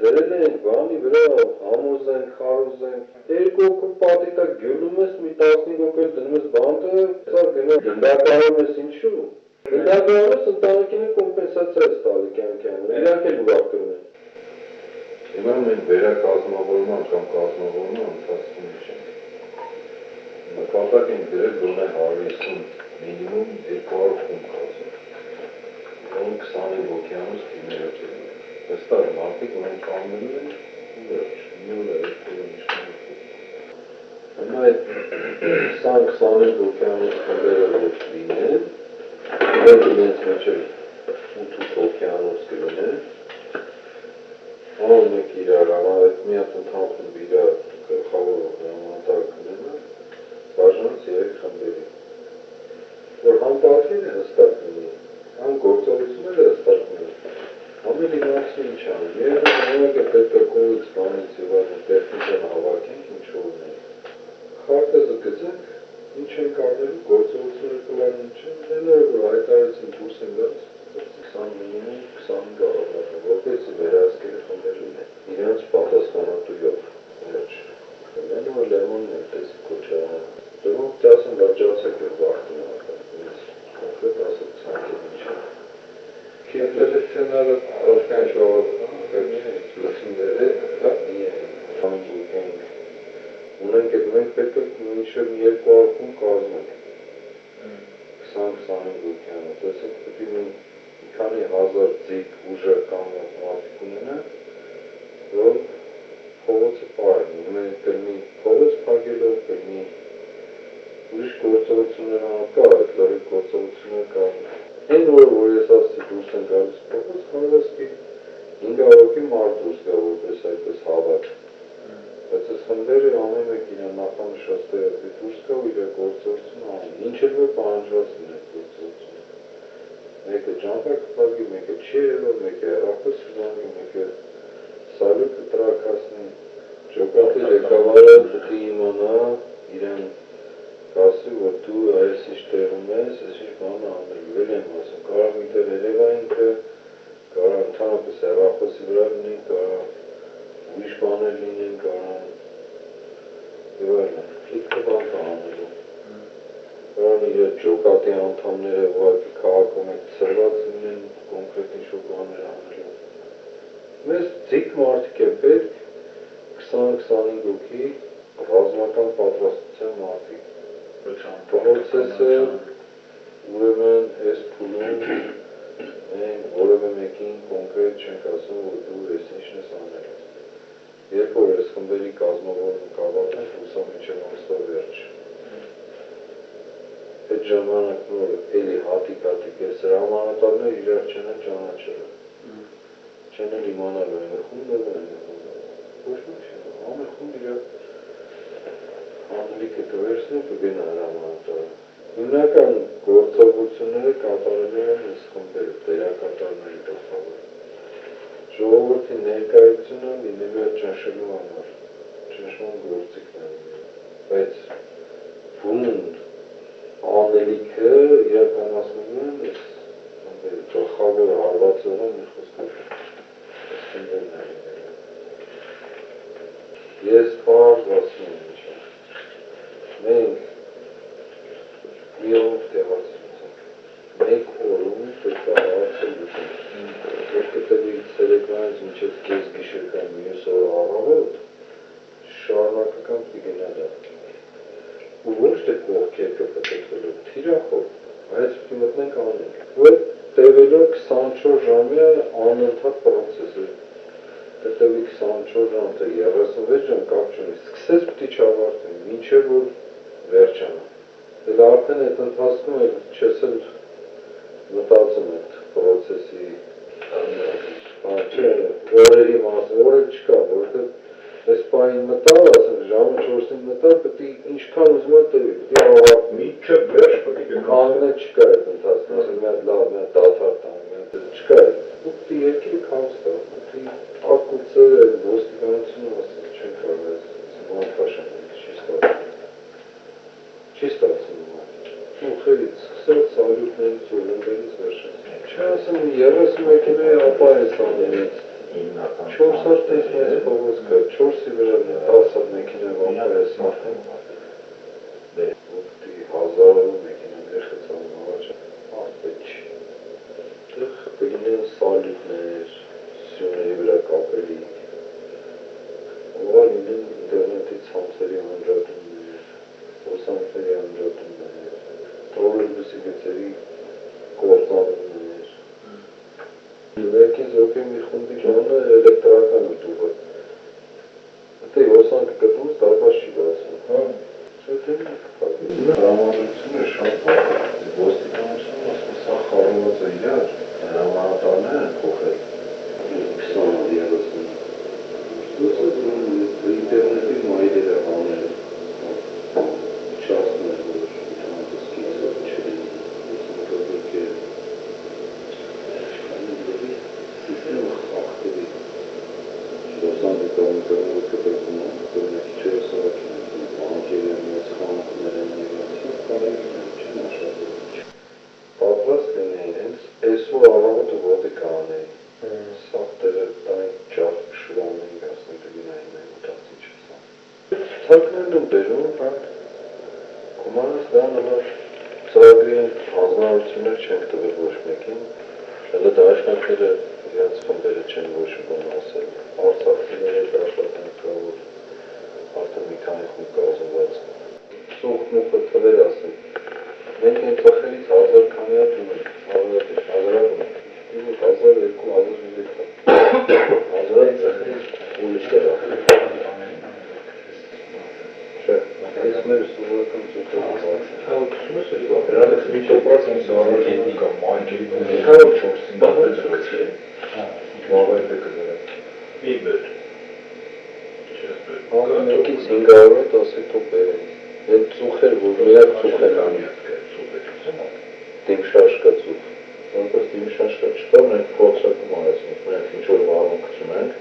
Դրել ենք, բանի վրա համոզ ենք, խարոզ ենք, երկու հոգու պատիտակ գյուլում ես, մի 15 հոգու դնում ես բանտը, սա գնա գնդակարում ես ինչու։ Գնդակարում ես ընտանիքին կոմպենսացիա ես տալի կյանքյան, իրանք էլ ուրախ կրում են։ Հիմա մենք վերակազմավորման կամ կազմավորման ընթացքում չենք։ Նկատակ ենք դրել գոնե 150 մինիմում 200 խումբ կազմել։ 25 օկեանոս թիմերով են։ Վստահ մարդիկ ունեն կամենում են ու վերջ, նյուրը երկու նշանակում։ Հիմա այդ 20-25 օկեանոս խմբերը ոչ լինեն, որ իրենց մեջ 8 օկեանոս կլինեն, Ահա մեկ իրար, այդ մի հատ ընդհանքում իրար գլխավոր հրամանատարը կնենը, բաժանց 3 խմբերի, որ համ պատվին է հստակ լինի, համ գործողությունները հստակ լինի, ամեն իմացի ինչ անում, միայն նույնակ է պետք է կողից բանից և այլն տեխնիկան հավաքենք, ինչ որ ունենք, խարտեզը գծենք, ինչ ենք անելու, գործողությունները կլան ինչ են, դենը որ հայտարարեցին դուրս են գած, 20 մինիմում 25 առավոտը, որպեսզի վերահսկելի խմբեր լինեն, իրենց պատասխանատուով, վերջ, մենը որ Լևոնն է տեսի կոչարանը, դրում տասն լաջացեք էր վախտին ակա, ինձ կոնկրետ ասել ծանքել ինչ է։ Կետել է սցենարը առասկան շողոտ, լսումները, ունենք էդ մենք պետք է մինչև 200 խումբ կազմենք, 20-25 օկեանոս, տեսեք պետք է քանի հազար ձիգ ուժը կանգնած մարդիկ ունենա, որ փողոցը պարեն, ունեն կլինի փողոց փակելով, կլինի ուրիշ գործողություններ կա, այդ լրիվ գործողություններ կա։ Այն որ ես ասացի դուրս են գալիս փողոց, կարողացի 5 հոգի մարդ դուրս գա, որպես այդպես հավաք։ Բայց այս խմբերը ամեն մեկ իրան նախանշած տեղի դուրս գա ու իր գործողությունը անի, ինչ էլ որ պահանջված լինի այդ գործողությունը։ Մեկը ջամփակ կպազգի, մեկը չի երևով, մեկը հեռախոս կզանգի, մեկը սալյուտ կտրակասնի, ջոկատի ղեկավարը պետք է իմանա իրեն կասի, որ դու այս ինչ տեղում ես, այս ինչ բանը անելու, էլ եմ ասում, կարող միտեղ երևա ինքը, կարող ընդհանրապես հեռախոսի վրա լինի, կարող ուրիշ բաներ լինեն, կարող և այլն, քիթքը բան կա անելու, կարող իր ջոկատի անդամները ուղղակի քաղաքում հետ ծրված լինեն կոնկրետ ինչ-որ բաներ անելու։ Մեզ ձիգ մարդիկ է պետք 20-25 հոգի ռազմական պատրաստության մարդիկ։ Պրոցեսը ուրեմն այս փուլում մենք որևէ մեկին կոնկրետ չենք ասում, որ դու ես ինչն ես անել։ Երբ որ այս խմբերի կազմավորումը կավարտենք, հուսամ մինչև ամսվա վերջ։ Այդ ժամանակ նոր էլի հատիկ-հատիկ ես հրամանատարներ իրար չեն ճանաչել։ Չեն էլ իմանալու այն խումբը, այն խումբը։ Ոչ մի չէ, ամեն խումբ իրար հանելիքը կվերցնի, կգնա հրամանատարը։ Հիմնական գործողությունները կատարելու են այս խմբերը, դերակատարների գլխավոր։ Ժողովրդի ներկայությունը լինելու է ճնշելու համար, ճնշման գործիքն է, բայց բունդ անելիքը իրականացնում են այս գլխավոր հարվածողը մի խոսքով ես պարզ ասում եմ ինչ է, մենք մի օրով տեղացրուցենք, մեկ օրում պետք է հարցը լուծենք, որ կտվի ցերեկվանից մինչև կես գիշեր կամ մյուս օրը առավոտ, շարունակական կգնա դա։ Ու ոչ թե կողքերքը պետքելով, թիրախով, այս պիտի մտնենք անենք, որ տևելով 24 ժամյա անընդհատ պրոցես է, հետևի 24 ժամ, թե 36 ժամ կապ չունի, սկսես պիտի չավարտվի, մինչև որ վերջանա։ Դե արդեն այդ ընթացքում չես էլ մտածում այդ պրոցեսի օրերի մասը, օրեր չկա, որովհետև այս պահին մտավ, ասենք ժամը 4-ին մտավ, պետք է ինչքան ուզում է տևի, պետք է ավարտ մինչև վերջ պետք է կանգնել չկա այդ ընթացքում, ասենք մի հատ լավ, մի հատ դադար տանի, չկա այդ, ու պետք է երկիրը քամս տա, պետք է ակուցը ոստիկանությունը ասենք չեն կարող այս բանտաշան չի ստացվում, ու խելից սկսած սալյուտներից ու լնդերից վերջած։ Չէ ասեմ 30 մեքենայի ապա ես անելից, 4 հատ մեծ փողոց կա, 4-ի վրա 10 հատ մեքենա վամպայը սարքեն։ Ուտի 1000 մեքենաներ խծանում առաջ, պետք չի։ Դեղ կլինեն սալյուտներ, սյուների վրա կապելի, ովա լինեն ինտերնետի ցանցերի անջատումներ, ոսանքների անջատումներ, տրոլեյբուսի գծերի կործանումներ։ Ներքին զոկի մի խումբի ժամը էլեկտրական ուտուղը։ Դե ոսանքը կտրուց դարբաս չի բացում։ Հրամանությունը շատ բաղ է, ոստիկանությունը ասում սա խարոված է իրար, հրամանատարները են փոխել 20 ինտերնետի մայրերը անել, չասներ, որ ութանատսկիցով չլինի, ուսանքագրկեր, սիստեմը խախտելի, ոսանքը կամիկարները կպետում են, կորնեքի չեր սարակին, բանկերի մեծ խանութներ են նեղացին, կարելի չեն աշխատել։ Պատրաստ լինեին հենց էսու աղաղոտը ոտի կանեին, սաղտերը տային ճախ կշուրանեին, ասնեն կգինային այն ուտացի չսան։ Ցակներն են բերում, կոմանս դան հլար ծաղրի հանձնարություններ չեն տվել ոչ մեկին, հլը դաշնակները իրենց խմբերը չեն ոչ բան ասել, արցախցիները դաշնակ են կավոր, արդեն մի քանի խումբ կազմված, սուխնուխը թվեր ասել, մենք են ծախերից 1000 քանի հատ ունենք, հազարակ ունենք, 1000, 2000, 3000, հազարակ ծախերից ուրիշտեր ասել։ Չէ, այս մեր սովորական ծուխերը հաղորդում ես էլի բաղ, հրանից միջապրած են սարարին կամ մայնջերի հավ 4-ին դատել ծրոցի մաղայր է կզարը մի բեր մեկից 500 ասի թող բերեն այդ ծուխեր, որ միակ ծուխեր դիմշաշկա ծուխ որպես դիմշաշկա չկա, մենք փորձակում արեցինք, մենք ինչ-որ վարում կծում ենք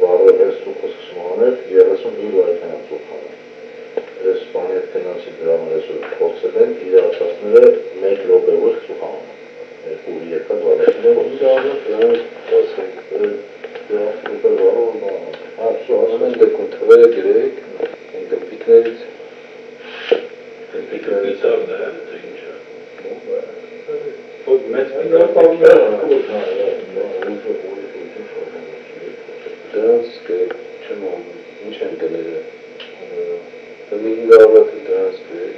վարվել ես ծուխը սկսում անել 35 վայրկյան ծուխ անել ես բանի հետ գնացի դրա համար այսօր փորձել են իրացածները 1 րոպեով ծուխ անում երկու եկա վարել ասում են դեպքում թվերը գրեք գպիկներից դրանց չեմ ինչ են գները 500 դրանց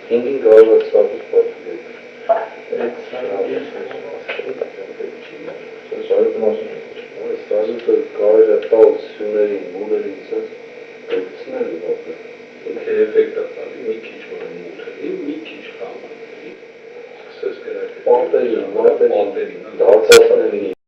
500 սաղուց պատվիրեք սազուտը կարել է տալ սյուներին, մուներին սենց գպցնել ինքը էվեկտ է տալի, մի քիչ որը մուր է, մի քիչ խամ է սկսես գրակ պատերին, դարձասների